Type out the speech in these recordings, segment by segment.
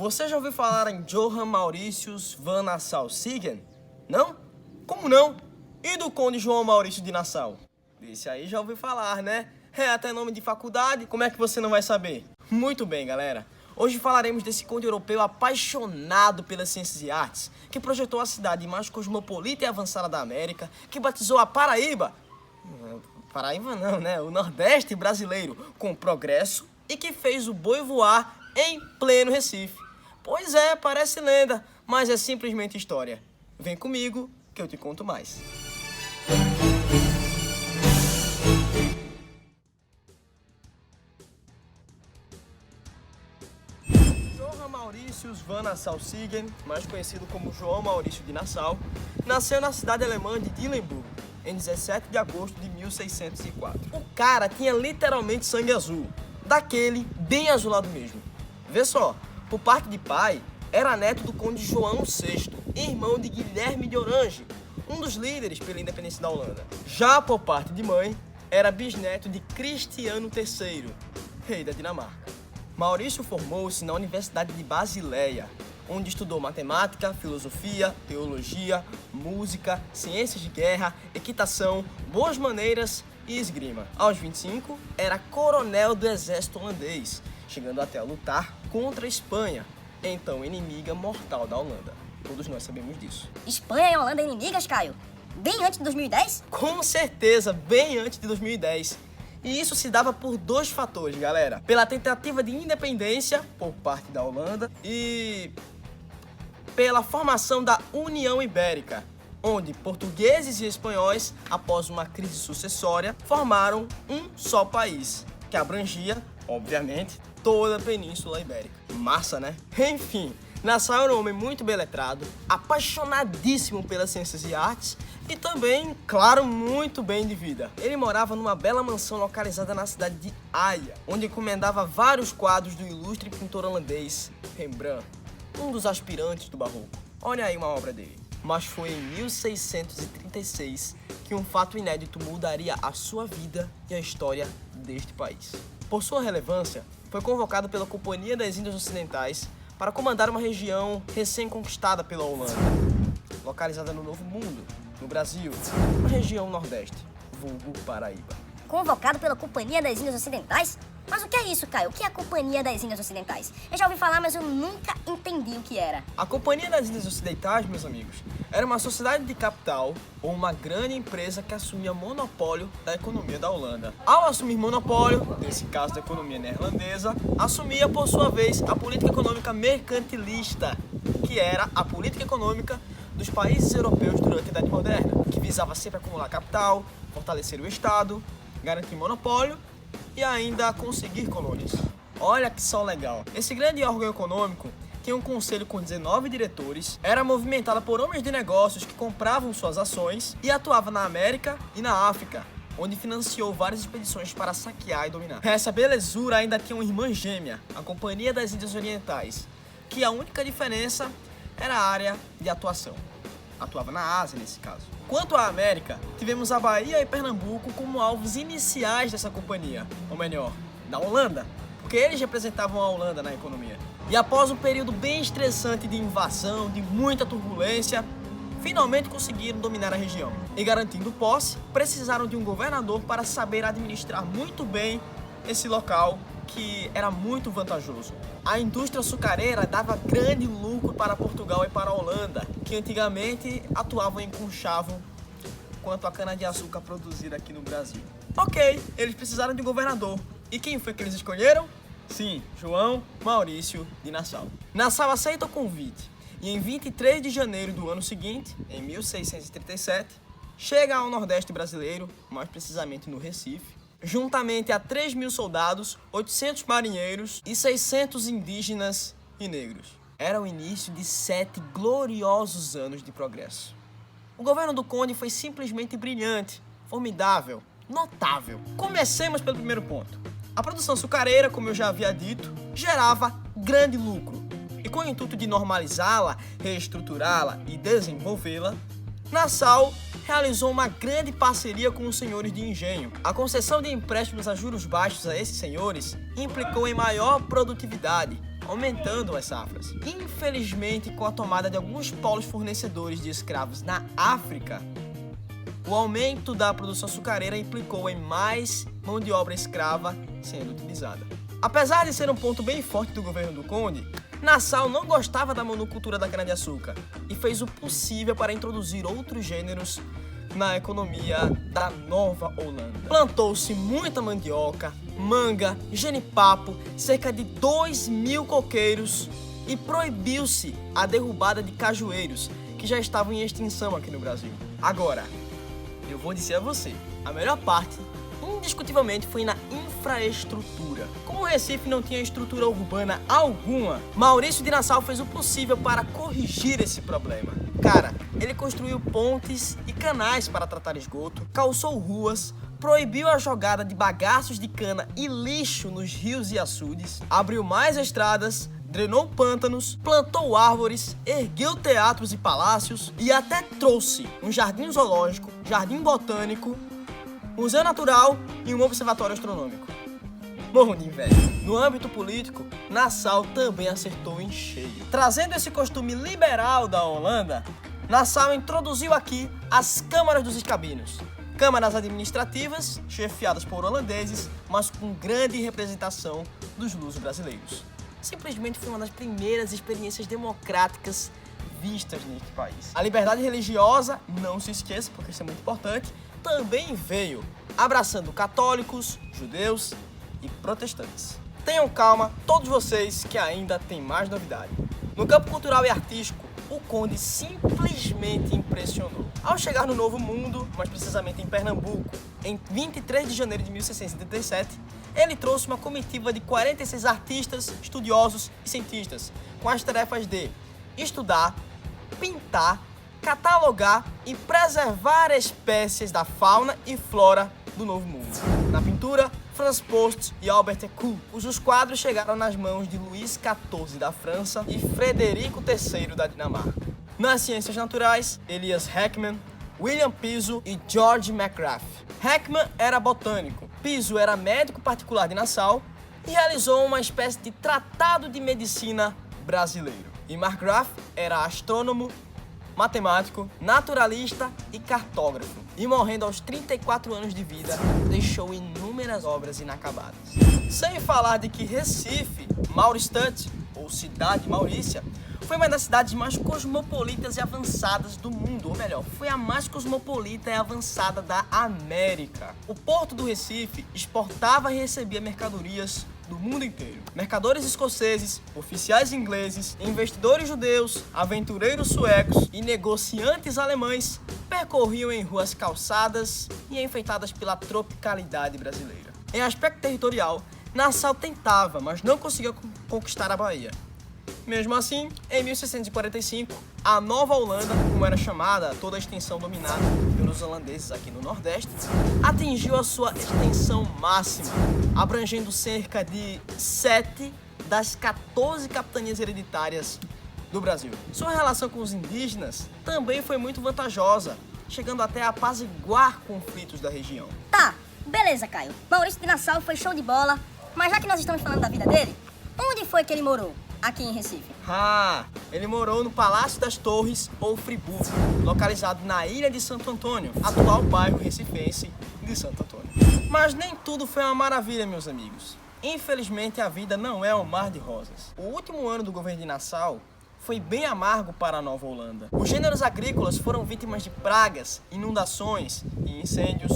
Você já ouviu falar em Johann Mauritius van Nassau-Siegen? Não? Como não? E do Conde João Maurício de Nassau? Esse aí já ouviu falar, né? É até nome de faculdade, como é que você não vai saber? Muito bem, galera. Hoje falaremos desse conde europeu apaixonado pelas ciências e artes, que projetou a cidade mais cosmopolita e avançada da América, que batizou a Paraíba, Paraíba não, né? O Nordeste brasileiro, com progresso e que fez o boi voar em pleno Recife. Pois é, parece lenda, mas é simplesmente história. Vem comigo que eu te conto mais. Johann Mauritius van Nassau-Siegen, mais conhecido como João Maurício de Nassau, nasceu na cidade alemã de Dillenburg, em 17 de agosto de 1604. O cara tinha literalmente sangue azul, daquele bem azulado mesmo. Vê só, por parte de pai, era neto do conde João VI, irmão de Guilherme de Orange, um dos líderes pela independência da Holanda. Já por parte de mãe, era bisneto de Cristiano III, rei da Dinamarca. Maurício formou-se na Universidade de Basileia, onde estudou matemática, filosofia, teologia, música, ciências de guerra, equitação, boas maneiras e esgrima. Aos 25, era coronel do exército holandês, chegando até a lutar contra a Espanha, então inimiga mortal da Holanda. Todos nós sabemos disso. Espanha e Holanda inimigas, Caio? Bem antes de 2010? Com certeza, bem antes de 2010. E isso se dava por dois fatores, galera. Pela tentativa de independência por parte da Holanda e pela formação da União Ibérica, onde portugueses e espanhóis, após uma crise sucessória, formaram um só país, que abrangia, obviamente, toda a Península Ibérica. Massa, né? Enfim, Nassau era um homem muito bem letrado, apaixonadíssimo pelas ciências e artes e também, claro, muito bem de vida. Ele morava numa bela mansão localizada na cidade de Haia, onde encomendava vários quadros do ilustre pintor holandês Rembrandt, um dos aspirantes do barroco. Olha aí uma obra dele. Mas foi em 1636 que um fato inédito mudaria a sua vida e a história deste país. Por sua relevância, foi convocado pela Companhia das Índias Ocidentais para comandar uma região recém-conquistada pela Holanda, localizada no Novo Mundo, no Brasil, na região Nordeste, vulgo Paraíba. Convocado pela Companhia das Índias Ocidentais? Mas o que é isso, Caio? O que é a Companhia das Índias Ocidentais? Eu já ouvi falar, mas eu nunca entendi o que era. A Companhia das Índias Ocidentais, meus amigos, era uma sociedade de capital ou uma grande empresa que assumia monopólio da economia da Holanda. Ao assumir monopólio, nesse caso da economia neerlandesa, assumia, por sua vez, a política econômica mercantilista, que era a política econômica dos países europeus durante a Idade Moderna, que visava sempre acumular capital, fortalecer o Estado, garantir monopólio e ainda conseguir colônias. Olha que só legal. Esse grande órgão econômico tinha um conselho com 19 diretores, era movimentada por homens de negócios que compravam suas ações e atuava na América e na África, onde financiou várias expedições para saquear e dominar. Essa belezura ainda tinha uma irmã gêmea, a Companhia das Índias Orientais, que a única diferença era a área de atuação. Atuava na Ásia nesse caso. Quanto à América, tivemos a Bahia e Pernambuco como alvos iniciais dessa companhia, ou melhor, da Holanda, porque eles representavam a Holanda na economia. E após um período bem estressante de invasão, de muita turbulência, finalmente conseguiram dominar a região. E garantindo posse, precisaram de um governador para saber administrar muito bem esse local que era muito vantajoso. A indústria açucareira dava grande lucro para Portugal e para a Holanda, que antigamente atuavam em conchavo quanto à cana-de-açúcar produzida aqui no Brasil. Ok, eles precisaram de um governador. E quem foi que eles escolheram? Sim, João Maurício de Nassau. Nassau aceita o convite e em 23 de janeiro do ano seguinte, em 1637, chega ao Nordeste brasileiro, mais precisamente no Recife, juntamente a 3.000 soldados, 800 marinheiros e 600 indígenas e negros. Era o início de 7 gloriosos anos de progresso. O governo do Conde foi simplesmente brilhante, formidável, notável. Comecemos pelo primeiro ponto. A produção açucareira, como eu já havia dito, gerava grande lucro. E com o intuito de normalizá-la, reestruturá-la e desenvolvê-la, Nassau realizou uma grande parceria com os senhores de engenho. A concessão de empréstimos a juros baixos a esses senhores implicou em maior produtividade, aumentando as safras. Infelizmente, com a tomada de alguns polos fornecedores de escravos na África, o aumento da produção açucareira implicou em mais mão de obra escrava sendo utilizada. Apesar de ser um ponto bem forte do governo do Conde, Nassau não gostava da monocultura da cana-de-açúcar e fez o possível para introduzir outros gêneros na economia da Nova Holanda. Plantou-se muita mandioca, manga, genipapo, cerca de 2.000 coqueiros e proibiu-se a derrubada de cajueiros, que já estavam em extinção aqui no Brasil. Agora, eu vou dizer a você, a melhor parte, indiscutivelmente, foi na infraestrutura. Como o Recife não tinha estrutura urbana alguma, Maurício de Nassau fez o possível para corrigir esse problema. Cara, ele construiu pontes e canais para tratar esgoto, calçou ruas, proibiu a jogada de bagaços de cana e lixo nos rios e açudes, abriu mais estradas, drenou pântanos, plantou árvores, ergueu teatros e palácios e até trouxe um jardim zoológico, jardim botânico, museu natural e um observatório astronômico. Morro de inveja. No âmbito político, Nassau também acertou em cheio. Trazendo esse costume liberal da Holanda, Nassau introduziu aqui as câmaras dos escabinos. Câmaras administrativas, chefiadas por holandeses, mas com grande representação dos luso-brasileiros. Simplesmente foi uma das primeiras experiências democráticas vistas neste país. A liberdade religiosa, não se esqueça, porque isso é muito importante, também veio, abraçando católicos, judeus e protestantes. Tenham calma, todos vocês, que ainda tem mais novidade. No campo cultural e artístico, o Conde simplesmente impressionou. Ao chegar no Novo Mundo, mais precisamente em Pernambuco, em 23 de janeiro de 1677, ele trouxe uma comitiva de 46 artistas, estudiosos e cientistas, com as tarefas de estudar, pintar, catalogar e preservar espécies da fauna e flora do Novo Mundo. Na pintura, Franz Post e Albert École, cujos quadros chegaram nas mãos de Luís XIV da França e Frederico III da Dinamarca. Nas ciências naturais, Elias Heckmann, William Piso e George McGrath. Heckmann era botânico, Piso era médico particular de Nassau e realizou uma espécie de tratado de medicina brasileiro. E McGrath era astrônomo, matemático, naturalista e cartógrafo. E morrendo aos 34 anos de vida, deixou inúmeras obras inacabadas. Sem falar de que Recife, Mauritsstad, ou Cidade Maurícia, foi uma das cidades mais cosmopolitas e avançadas do mundo, ou melhor, foi a mais cosmopolita e avançada da América. O porto do Recife exportava e recebia mercadorias do mundo inteiro. Mercadores escoceses, oficiais ingleses, investidores judeus, aventureiros suecos e negociantes alemães percorriam em ruas calçadas e enfeitadas pela tropicalidade brasileira. Em aspecto territorial, Nassau tentava, mas não conseguia conquistar a Bahia. Mesmo assim, em 1645, a Nova Holanda, como era chamada toda a extensão dominada pelos holandeses aqui no Nordeste, atingiu a sua extensão máxima, abrangendo cerca de 7 das 14 capitanias hereditárias do Brasil. Sua relação com os indígenas também foi muito vantajosa, chegando até a apaziguar conflitos da região. Tá, beleza, Caio. Maurício de Nassau foi show de bola, mas já que nós estamos falando da vida dele, onde foi que ele morou? Aqui em Recife. Ele morou no Palácio das Torres, ou Friburgo, localizado na Ilha de Santo Antônio, atual bairro recifense de Santo Antônio. Mas nem tudo foi uma maravilha, meus amigos. Infelizmente, a vida não é um mar de rosas. O último ano do governo de Nassau foi bem amargo para a Nova Holanda. Os gêneros agrícolas foram vítimas de pragas, inundações e incêndios,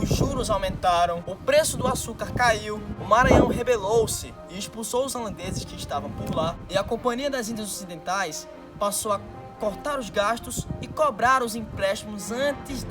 os juros aumentaram, o preço do açúcar caiu, o Maranhão rebelou-se e expulsou os holandeses que estavam por lá, e a Companhia das Índias Ocidentais passou a cortar os gastos e cobrar os empréstimos antes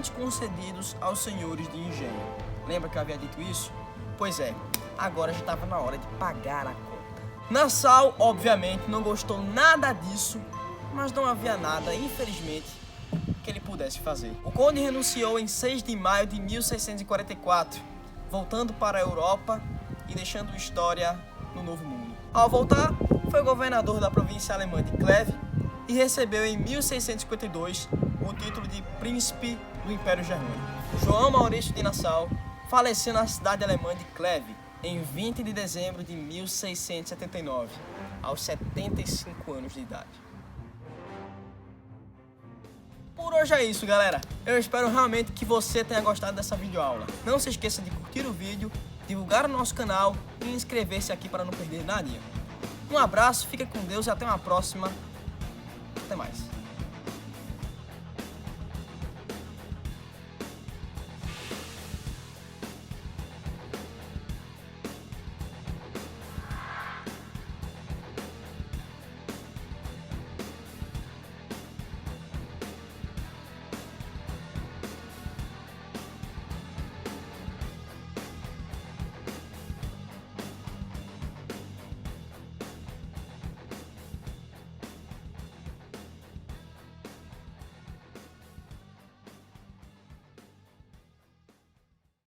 concedidos aos senhores de engenho. Lembra que eu havia dito isso? Pois é, agora já estava na hora de pagar a conta. Nassau, obviamente, não gostou nada disso, mas não havia nada, infelizmente, que ele pudesse fazer. O conde renunciou em 6 de maio de 1644, voltando para a Europa e deixando história no Novo Mundo. Ao voltar, foi governador da província alemã de Kleve e recebeu em 1652 o título de Príncipe do Império Germânico. João Maurício de Nassau faleceu na cidade alemã de Kleve em 20 de dezembro de 1679. aos 75 anos de idade. Por hoje é isso, galera. Eu espero realmente que você tenha gostado dessa videoaula. Não se esqueça de curtir o vídeo, divulgar o nosso canal e inscrever-se aqui para não perder nada. Um abraço, fica com Deus e até uma próxima. Até mais.